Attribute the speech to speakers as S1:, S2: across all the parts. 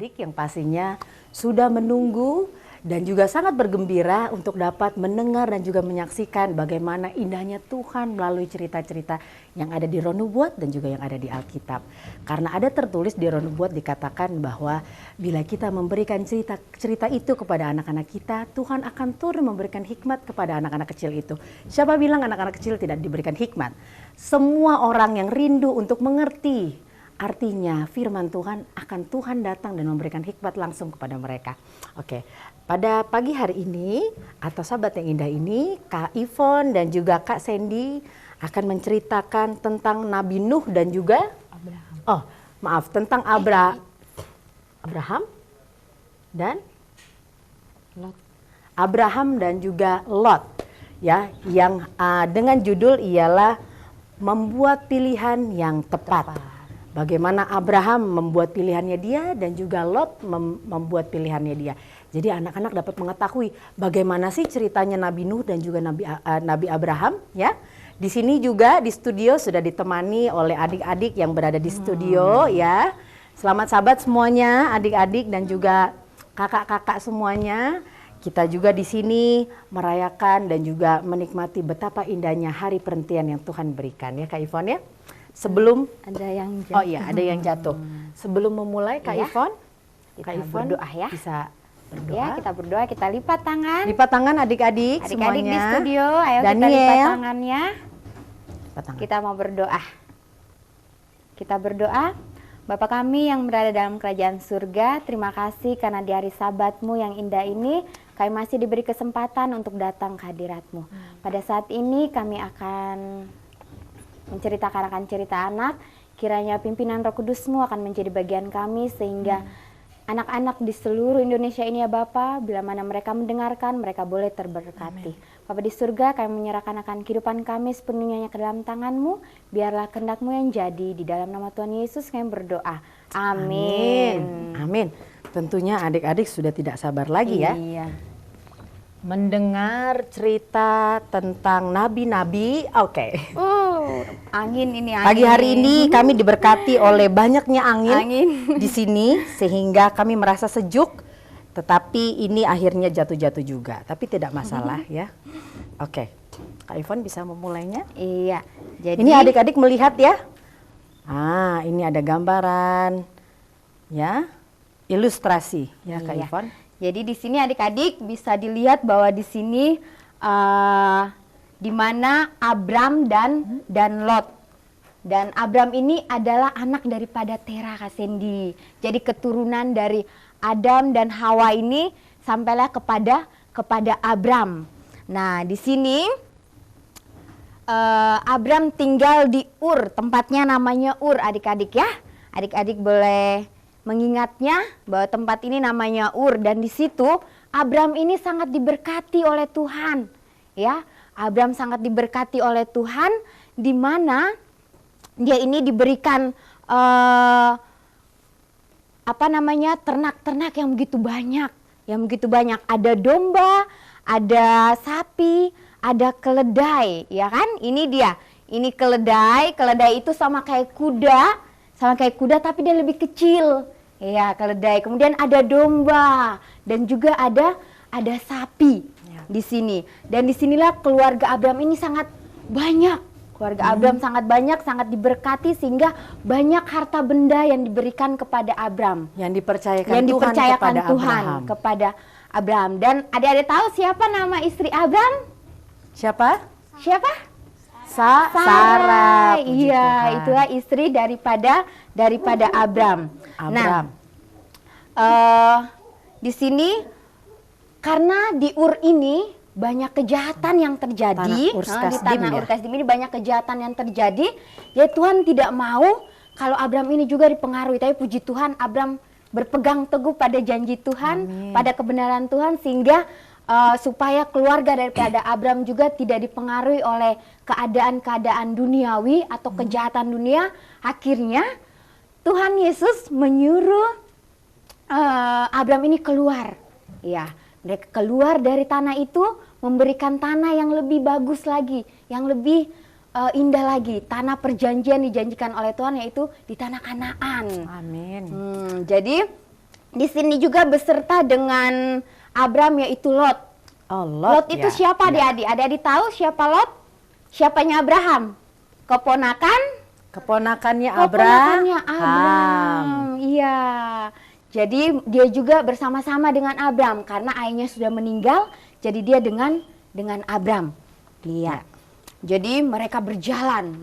S1: adik-adik yang pastinya sudah menunggu dan juga sangat bergembira untuk dapat mendengar dan juga menyaksikan bagaimana indahnya Tuhan melalui cerita-cerita yang ada di Roh Nubuat dan juga yang ada di Alkitab. Karena ada tertulis di Roh Nubuat dikatakan bahwa bila kita memberikan cerita itu kepada anak-anak kita, Tuhan akan turun memberikan hikmat kepada anak-anak kecil itu. Siapa bilang anak-anak kecil tidak diberikan hikmat? Semua orang yang rindu untuk mengerti artinya firman Tuhan, akan Tuhan datang dan memberikan hikmat langsung kepada mereka. Oke, pada pagi hari ini atau sahabat yang indah ini, Kak Ivon dan juga Kak Sandy akan menceritakan tentang Nabi Nuh dan juga Abraham. Tentang Abraham dan Lot. Abraham dan juga Lot, ya, yang dengan judul ialah membuat pilihan yang tepat. Bagaimana Abraham membuat pilihannya dia dan juga Lot membuat pilihannya dia. Jadi anak-anak dapat mengetahui bagaimana sih ceritanya Nabi Nuh dan juga Nabi Abraham, ya. Di sini juga di studio sudah ditemani oleh adik-adik yang berada di studio, ya. Selamat sahabat semuanya, adik-adik dan juga kakak-kakak semuanya. Kita juga di sini merayakan dan juga menikmati betapa indahnya hari perhentian yang Tuhan berikan, ya Kak Ivon, ya. Sebelum
S2: ada yang jatuh.
S1: Ada yang jatuh. Sebelum memulai Kak Ivon,
S2: kita berdoa ya.
S1: Bisa berdoa.
S2: Ya, kita berdoa, kita lipat tangan.
S1: Lipat tangan adik-adik semuanya.
S2: Adik-adik di studio, ayo
S1: Daniel,
S2: kita lipat tangannya.
S1: Lipat tangan.
S2: Kita mau berdoa. Kita berdoa. Bapa kami yang berada dalam kerajaan surga, terima kasih karena di hari Sabat-Mu yang indah ini kami masih diberi kesempatan untuk datang ke hadirat-Mu. Pada saat ini kami akan menceritakan akan cerita anak, kiranya pimpinan Roh Kudus-Mu akan menjadi bagian kami sehingga anak-anak di seluruh Indonesia ini ya Bapa, bila mana mereka mendengarkan, mereka boleh terberkati. Bapa di surga, kami menyerahkan akan kehidupan kami sepenuhnya ke dalam tangan-Mu, biarlah kehendak-Mu yang jadi, di dalam nama Tuhan Yesus kami berdoa. Amin.
S1: Amin. Tentunya adik-adik sudah tidak sabar lagi ya.
S2: Iya.
S1: Mendengar cerita tentang nabi-nabi. Oke.
S2: Angin ini angin.
S1: Pagi hari ini kami diberkati oleh banyaknya angin di sini sehingga kami merasa sejuk. Tetapi ini akhirnya jatuh-jatuh juga. Tapi tidak masalah ya. Oke. Kak Ivon bisa memulainya?
S2: Iya. Jadi
S1: ini adik-adik melihat ya. Ini ada gambaran. Ya. Ilustrasi ya Kak Ivon.
S2: Jadi di sini adik-adik bisa dilihat bahwa di sini di mana Abram dan Lot. Dan Abram ini adalah anak daripada Terah, Kak Sandy. Jadi keturunan dari Adam dan Hawa ini sampailah kepada Abram. Nah, di sini Abram tinggal di Ur, tempatnya namanya Ur, adik-adik ya. Adik-adik boleh mengingatnya bahwa tempat ini namanya Ur, dan di situ Abram ini sangat diberkati oleh Tuhan, ya. Abram sangat diberkati oleh Tuhan, di mana dia ini diberikan ternak-ternak yang begitu banyak, ada domba, ada sapi, ada keledai, ya kan? Ini dia, ini keledai itu sama kayak kuda tapi dia lebih kecil. Ya, keledai. Kemudian ada domba dan juga ada sapi di sini. Dan disinilah keluarga Abram ini sangat banyak. Keluarga Abram sangat banyak, sangat diberkati sehingga banyak harta benda yang diberikan kepada Abram.
S1: Yang dipercayakan Tuhan
S2: kepada Abram. Dan adik-adik tahu siapa nama istri Abram?
S1: Siapa?
S2: Sarah. Iya, itulah istri daripada Abram. Nah, di sini karena di Ur ini banyak kejahatan yang terjadi, di tanah Ur Kasdim ini banyak kejahatan yang terjadi. Ya Tuhan tidak mau kalau Abram ini juga dipengaruhi, tapi puji Tuhan Abram berpegang teguh pada janji Tuhan, pada kebenaran Tuhan, sehingga supaya keluarga daripada Abram juga tidak dipengaruhi oleh keadaan-keadaan duniawi atau kejahatan dunia. Akhirnya Tuhan Yesus menyuruh Abram ini keluar, ya. Mereka keluar dari tanah itu, memberikan tanah yang lebih bagus lagi, yang lebih indah lagi, tanah perjanjian dijanjikan oleh Tuhan, yaitu di tanah Kanaan.
S1: Amin.
S2: Jadi di sini juga beserta dengan Abram, yaitu Lot.
S1: Oh,
S2: Lot itu
S1: ya.
S2: siapa, adik-adik? Adik-adik tahu siapa Lot? Siapanya Abraham?
S1: Keponakannya
S2: Keponakannya
S1: Abraham.
S2: Abram. Iya. Jadi dia juga bersama-sama dengan Abram karena ayahnya sudah meninggal. Jadi dia dengan Abram. Lihat. Jadi mereka berjalan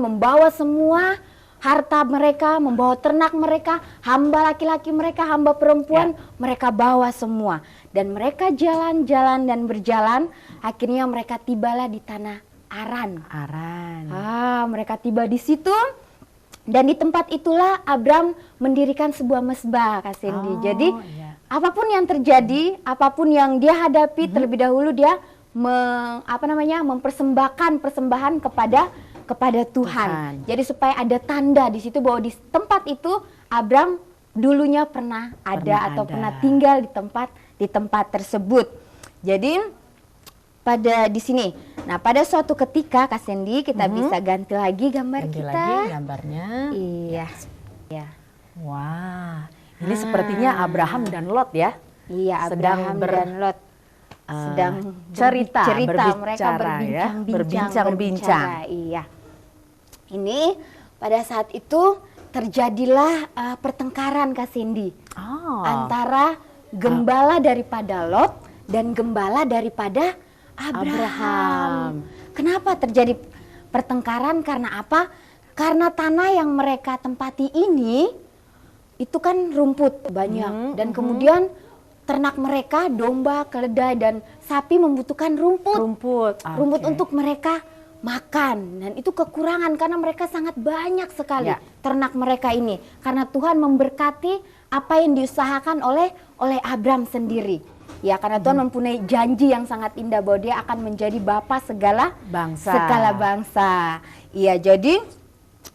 S2: membawa semua harta mereka, membawa ternak mereka, hamba laki-laki mereka, hamba perempuan, mereka bawa semua. Dan mereka jalan-jalan dan berjalan, akhirnya mereka tibalah di tanah Aran. Mereka tiba di situ, dan di tempat itulah Abram mendirikan sebuah mesbah, Kak Cindy. Jadi apapun yang terjadi, apapun yang dia hadapi, terlebih dahulu dia mempersembahkan persembahan kepada Tuhan. Jadi supaya ada tanda di situ bahwa di tempat itu Abram dulunya pernah pernah tinggal di tempat tersebut. Jadi di sini. Nah, pada suatu ketika Kak Cindy, kita bisa ganti lagi gambar
S1: Ganti
S2: kita.
S1: lagi gambarnya.
S2: Iya. Ya.
S1: Wah, ini sepertinya Abraham dan Lot ya.
S2: Iya,
S1: sedang
S2: Abraham dan Lot sedang
S1: cerita,
S2: mereka berbincang-bincang. Iya. Ini pada saat itu terjadilah pertengkaran, Kak Cindy, antara gembala daripada Lot dan gembala daripada Abraham. Kenapa terjadi pertengkaran? Karena apa? Karena tanah yang mereka tempati ini itu kan rumput banyak, dan kemudian ternak mereka, domba, keledai, dan sapi membutuhkan rumput untuk mereka makan. Dan itu kekurangan karena mereka sangat banyak sekali ternak mereka ini. Karena Tuhan memberkati apa yang diusahakan oleh Abram sendiri. Ya, karena Tuhan mempunyai janji yang sangat indah bahwa dia akan menjadi bapa segala bangsa. Iya, jadi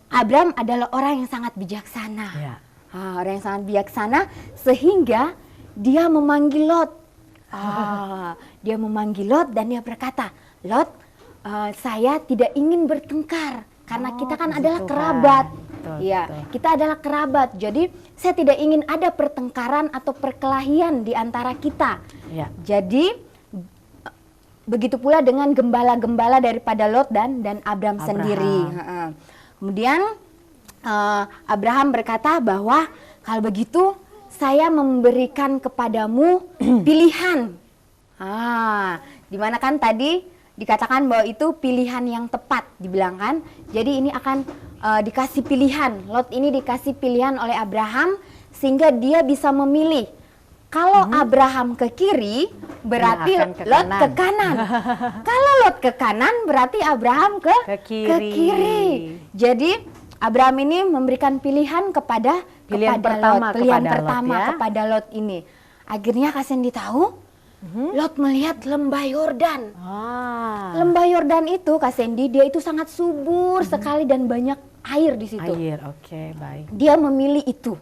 S2: Abram adalah orang yang sangat bijaksana. Orang yang sangat bijaksana sehingga dia memanggil Lot. Dia memanggil Lot dan dia berkata, Lot, saya tidak ingin bertengkar karena kita kan adalah kerabat. Kita adalah kerabat. Jadi saya tidak ingin ada pertengkaran atau perkelahian di antara kita. Jadi begitu pula dengan gembala-gembala daripada Lot dan Abram sendiri. Kemudian Abraham berkata bahwa kalau begitu saya memberikan kepadamu pilihan. Dimana kan tadi dikatakan bahwa itu pilihan yang tepat, dibilang kan. Jadi ini akan dikasih pilihan. Lot ini dikasih pilihan oleh Abraham sehingga dia bisa memilih. Kalau Abraham ke kiri, berarti Lot ke kanan. Kalau Lot ke kanan, berarti Abraham ke kiri. Jadi Abraham ini memberikan pilihan kepada
S1: pertama
S2: kepada Lot ini. Akhirnya Kak Cindy tahu, Lot melihat lembah Yordan. Lembah Yordan itu, Kak Cindy, dia itu sangat subur sekali dan banyak air di situ.
S1: Baik.
S2: Dia memilih itu.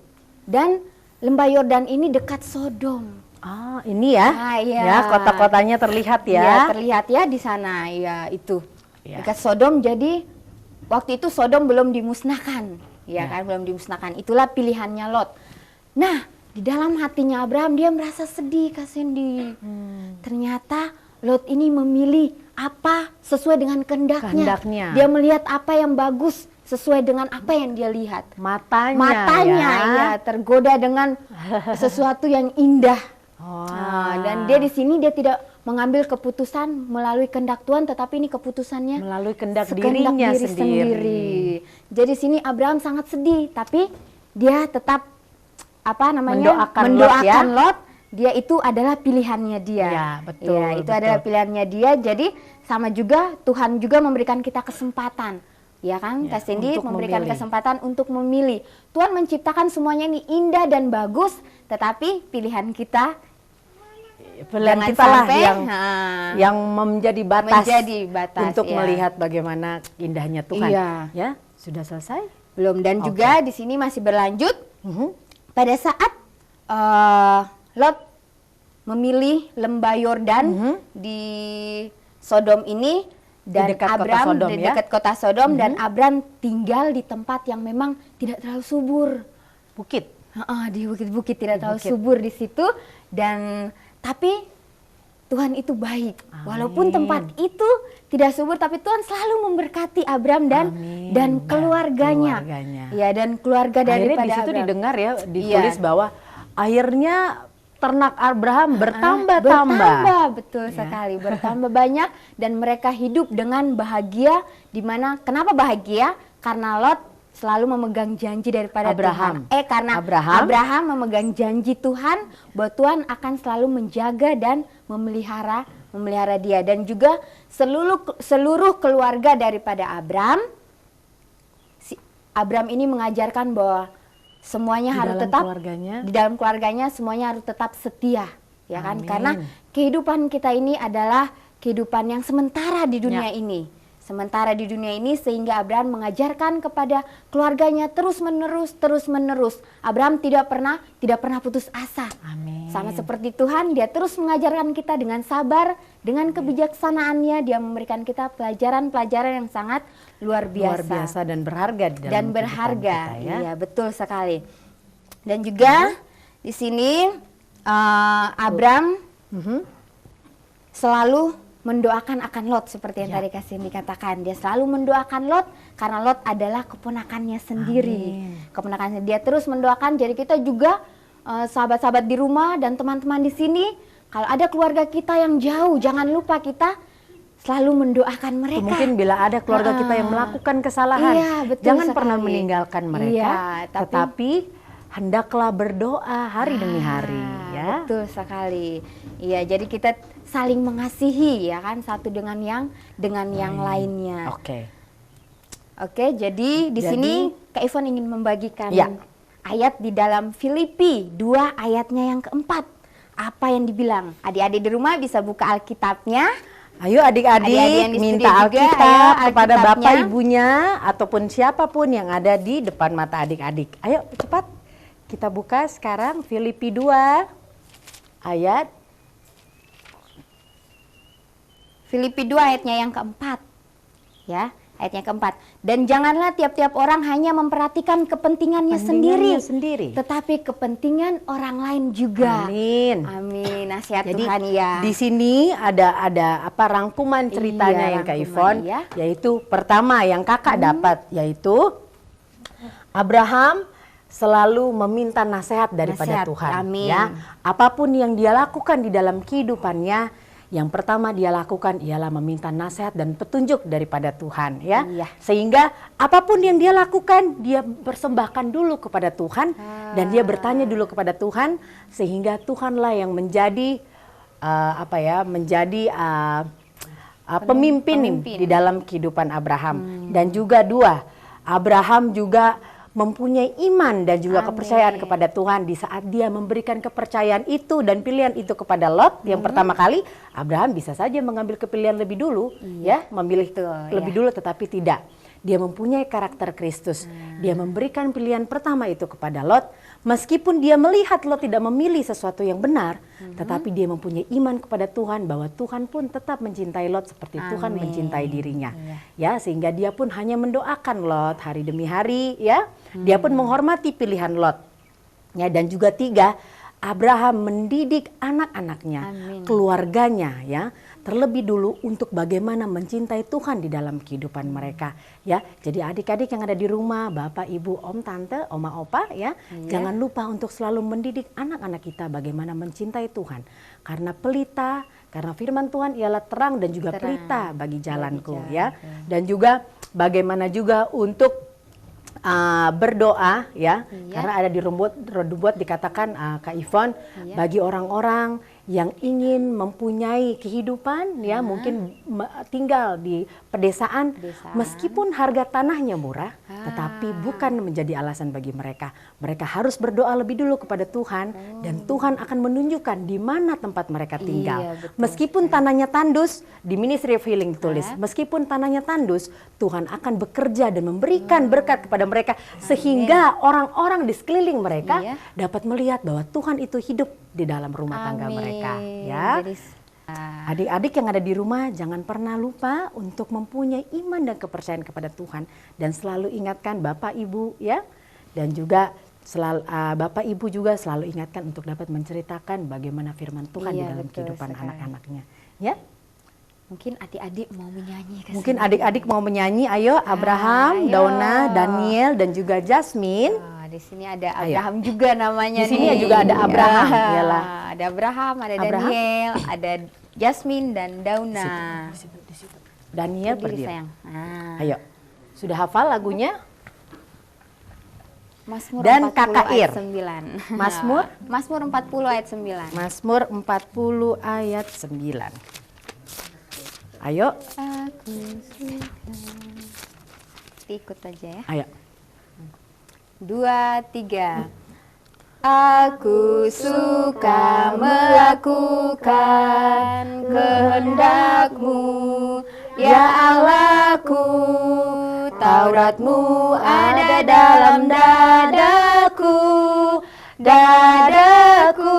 S2: Dan lembah Yordan ini dekat Sodom.
S1: Ini ya. Ya, kota-kotanya terlihat ya.
S2: Ya, terlihat ya di sana. Ya, itu. Dekat Sodom. Jadi waktu itu Sodom belum dimusnahkan. Kan belum dimusnahkan. Itulah pilihannya Lot. Nah, di dalam hatinya Abraham dia merasa sedih, Kak Cindy. Ternyata Lot ini memilih apa sesuai dengan kehendaknya. Dia melihat apa yang bagus sesuai dengan apa yang dia lihat. Matanya tergoda dengan sesuatu yang indah. Dan dia di sini dia tidak mengambil keputusan melalui kehendak Tuhan, tetapi ini keputusannya
S1: melalui kehendak dirinya sendiri.
S2: Jadi sini Abraham sangat sedih, tapi dia tetap mendoakan Lot. Dia itu adalah pilihannya dia. Itu adalah pilihannya dia. Jadi sama juga Tuhan juga memberikan kita kesempatan. Ya kan, Kak Cindy, memberikan kesempatan untuk memilih. Tuhan menciptakan semuanya ini indah dan bagus, tetapi pilihan kita
S1: pilihan kita lah yang menjadi batas untuk melihat bagaimana indahnya Tuhan. Ya, sudah selesai?
S2: Belum. Dan juga di sini masih berlanjut. Pada saat Lot memilih lembah Yordan di Sodom ini, dan Abram di dekat kota Sodom, dan Abram tinggal di tempat yang memang tidak terlalu subur. Di bukit-bukit tidak
S1: Di
S2: tahu
S1: bukit.
S2: subur di situ, dan tapi Tuhan itu baik.
S1: Amin.
S2: Walaupun tempat itu tidak subur, tapi Tuhan selalu memberkati Abram
S1: Amin.
S2: dan keluarganya. Ya, dan keluarga
S1: Akhirnya
S2: daripada
S1: di situ
S2: Abram.
S1: didengar ya, ditulis bahwa akhirnya ternak Abraham bertambah-tambah.
S2: Betul sekali, bertambah banyak, dan mereka hidup dengan bahagia. Dimana kenapa bahagia? Karena Lot selalu memegang janji daripada
S1: Abraham.
S2: Tuhan. Karena Abraham memegang janji Tuhan bahwa Tuhan akan selalu menjaga dan memelihara dia, dan juga seluruh keluarga daripada Abram. Abram ini mengajarkan bahwa semuanya harus tetap di dalam keluarganya, semuanya harus tetap setia, ya kan?
S1: Amin.
S2: Karena kehidupan kita ini adalah kehidupan yang sementara di dunia ini. Sementara di dunia ini, sehingga Abraham mengajarkan kepada keluarganya terus menerus. Abraham tidak pernah putus asa.
S1: Amin.
S2: Sama seperti Tuhan, dia terus mengajarkan kita dengan sabar, dengan kebijaksanaannya, dia memberikan kita pelajaran-pelajaran yang sangat luar biasa
S1: dan berharga di dalam kehidupan kita, ya.
S2: Iya, betul sekali. Dan juga di sini Abram selalu mendoakan akan Lot, seperti yang tadi Kasih dikatakan. Dia selalu mendoakan Lot karena Lot adalah keponakannya sendiri. Keponakannya, dia terus mendoakan. Jadi kita juga sahabat-sahabat di rumah dan teman-teman di sini, kalau ada keluarga kita yang jauh, jangan lupa kita selalu mendoakan mereka.
S1: Mungkin bila ada keluarga kita yang melakukan kesalahan, jangan pernah meninggalkan mereka, tetapi hendaklah berdoa hari demi hari, ya.
S2: Betul sekali. Iya, jadi kita saling mengasihi, ya kan, satu dengan yang lainnya. Oke, jadi di sini Kak Ivon ingin membagikan ayat di dalam Filipi 2 ayatnya yang keempat. Apa yang dibilang? Adik-adik di rumah bisa buka Alkitabnya.
S1: Ayo adik-adik minta Alkitab kepada bapak ibunya ataupun siapapun yang ada di depan mata adik-adik. Ayo cepat kita buka sekarang Filipi 2 ayat.
S2: Filipi 2 ayatnya yang keempat, ya, ayatnya keempat. Dan janganlah tiap-tiap orang hanya memperhatikan kepentingannya sendiri, tetapi kepentingan orang lain juga.
S1: Amin.
S2: Amin. Nasihat
S1: Jadi,
S2: Tuhan, ya.
S1: di sini ada rangkuman ceritanya yang Kak Ivon, yaitu pertama yang kakak dapat, yaitu Abraham selalu meminta nasihat daripada Tuhan.
S2: Amin.
S1: Ya, apapun yang dia lakukan di dalam kehidupannya, yang pertama dia lakukan ialah meminta nasihat dan petunjuk daripada Tuhan, ya. Sehingga apapun yang dia lakukan, dia persembahkan dulu kepada Tuhan dan dia bertanya dulu kepada Tuhan, sehingga Tuhanlah yang menjadi pemimpin di dalam kehidupan Abraham. Dan juga Abraham juga mempunyai iman dan juga kepercayaan kepada Tuhan di saat dia memberikan kepercayaan itu dan pilihan itu kepada Lot. Yang pertama kali Abraham bisa saja mengambil kepilihan lebih dulu, ya, memilih lebih dulu, tetapi tidak. Dia mempunyai karakter Kristus. Dia memberikan pilihan pertama itu kepada Lot. Meskipun dia melihat Lot tidak memilih sesuatu yang benar, tetapi dia mempunyai iman kepada Tuhan bahwa Tuhan pun tetap mencintai Lot seperti Tuhan mencintai dirinya. Ya, sehingga dia pun hanya mendoakan Lot hari demi hari, ya. Dia pun menghormati pilihan Lot. Ya, dan juga 3, Abraham mendidik anak-anaknya, keluarganya, ya, terlebih dulu untuk bagaimana mencintai Tuhan di dalam kehidupan mereka, ya. Jadi adik-adik yang ada di rumah, bapak, ibu, om, tante, oma, opa, ya, jangan lupa untuk selalu mendidik anak-anak kita bagaimana mencintai Tuhan. Karena firman Tuhan ialah terang dan juga pelita bagi jalanku, ya. Dan juga bagaimana juga untuk berdoa, ya, karena ada di Rodubuat dikatakan Kak Ivon, bagi orang-orang yang ingin mempunyai kehidupan, ya, mungkin tinggal di pedesaan, meskipun harga tanahnya murah, tetapi bukan menjadi alasan bagi mereka. Mereka harus berdoa lebih dulu kepada Tuhan, dan Tuhan akan menunjukkan di mana tempat mereka tinggal. Meskipun tanahnya tandus, di Ministry of Healing tulis, meskipun tanahnya tandus, Tuhan akan bekerja dan memberikan berkat kepada mereka, sehingga orang-orang di sekeliling mereka dapat melihat bahwa Tuhan itu hidup di dalam rumah tangga mereka, ya. Adik-adik yang ada di rumah, jangan pernah lupa untuk mempunyai iman dan kepercayaan kepada Tuhan, dan selalu ingatkan bapak ibu, ya, dan juga Bapak Ibu juga selalu ingatkan untuk dapat menceritakan bagaimana firman Tuhan di dalam
S2: betul
S1: kehidupan
S2: sekali.
S1: anak-anaknya. Ya,
S2: Mungkin adik-adik mau menyanyi ke
S1: mungkin
S2: sini.
S1: adik-adik mau menyanyi. Ayo, Abraham,
S2: ayo.
S1: Dauna, Daniel, dan juga Jasmine.
S2: Di sini ada Abraham juga namanya.
S1: Di sini
S2: nih.
S1: juga ada Abraham,
S2: Ya,
S1: iyalah.
S2: ada Abraham, ada
S1: Abraham.
S2: Daniel, ada Jasmine dan Dauna.
S1: Di situ. Daniel
S2: Berdiri,
S1: berdiri.
S2: sayang. Nah.
S1: Ayo, sudah hafal lagunya?
S2: Mazmur
S1: Dan
S2: 40
S1: KKIR.
S2: ayat 9.
S1: Mazmur?
S2: Mazmur 40 ayat 9.
S1: Mazmur 40 ayat 9. Ayo,
S2: Aku suka. Ikut aja ya.
S1: ayo.
S2: 2, 3. Aku suka melakukan kehendak-Mu, ya Allahku. Taurat-Mu ada dalam dadaku, dadaku.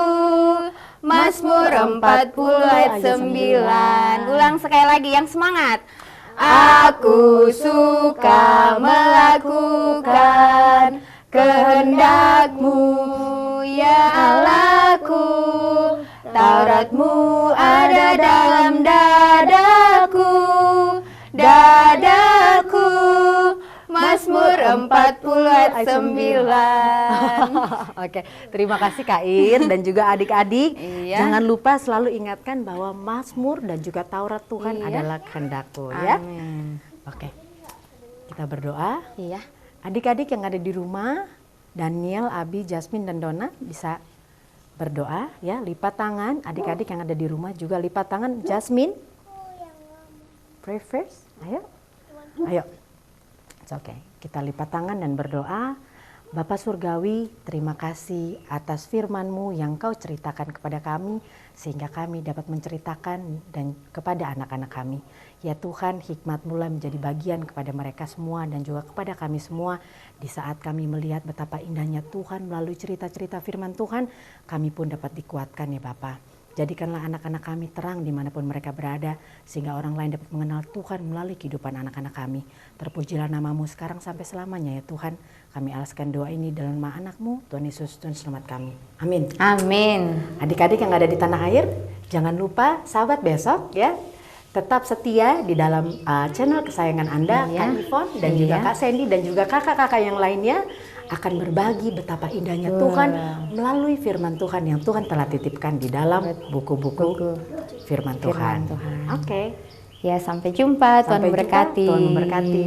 S2: Mazmur 40 ayat 9. Ulang sekali lagi yang semangat. Aku suka melakukan kehendak-Mu, ya Allahku. Taurat-Mu ada dalam dadaku, dadaku. Mazmur 40 ayat 9.
S1: Oke, terima kasih Kak Ir dan juga adik-adik.
S2: Iya.
S1: Jangan lupa selalu ingatkan bahwa Mazmur dan juga Taurat Tuhan
S2: Iya.
S1: adalah kehendakku ya.
S2: Amin.
S1: Oke, kita berdoa.
S2: Iya.
S1: Adik-adik yang ada di rumah, Daniel, Abi, Jasmine, dan Dona bisa berdoa ya. Lipat tangan, adik-adik yang ada di rumah juga lipat tangan. Jasmine, pray first. Ayo, ayo. It's okay. Kita lipat tangan dan berdoa. Bapa Surgawi, terima kasih atas firman-Mu yang Kau ceritakan kepada kami, sehingga kami dapat menceritakan dan kepada anak-anak kami. Ya Tuhan, hikmat mulai menjadi bagian kepada mereka semua dan juga kepada kami semua. Di saat kami melihat betapa indahnya Tuhan melalui cerita-cerita firman Tuhan, kami pun dapat dikuatkan ya Bapa. Jadikanlah anak-anak kami terang dimanapun mereka berada, sehingga orang lain dapat mengenal Tuhan melalui kehidupan anak-anak kami. Terpujilah nama-Mu sekarang sampai selamanya ya Tuhan. Kami alaskan doa ini dalam nama anak-Mu, Tuhan Yesus, Tuhan selamat kami. Amin.
S2: Amin.
S1: Adik-adik yang ada di tanah air, jangan lupa sahabat besok ya. Tetap setia di dalam channel kesayangan Anda,
S2: Iya.
S1: Kak Ivon dan juga
S2: Iya.
S1: Kak Sandy dan juga kakak-kakak yang lainnya akan berbagi betapa indahnya Tuhan melalui firman Tuhan yang Tuhan telah titipkan di dalam buku-buku firman Tuhan.
S2: Firman Tuhan.
S1: Oke.
S2: Ya, sampai jumpa. Tuhan
S1: Sampai jumpa.
S2: memberkati.
S1: Tuhan memberkati.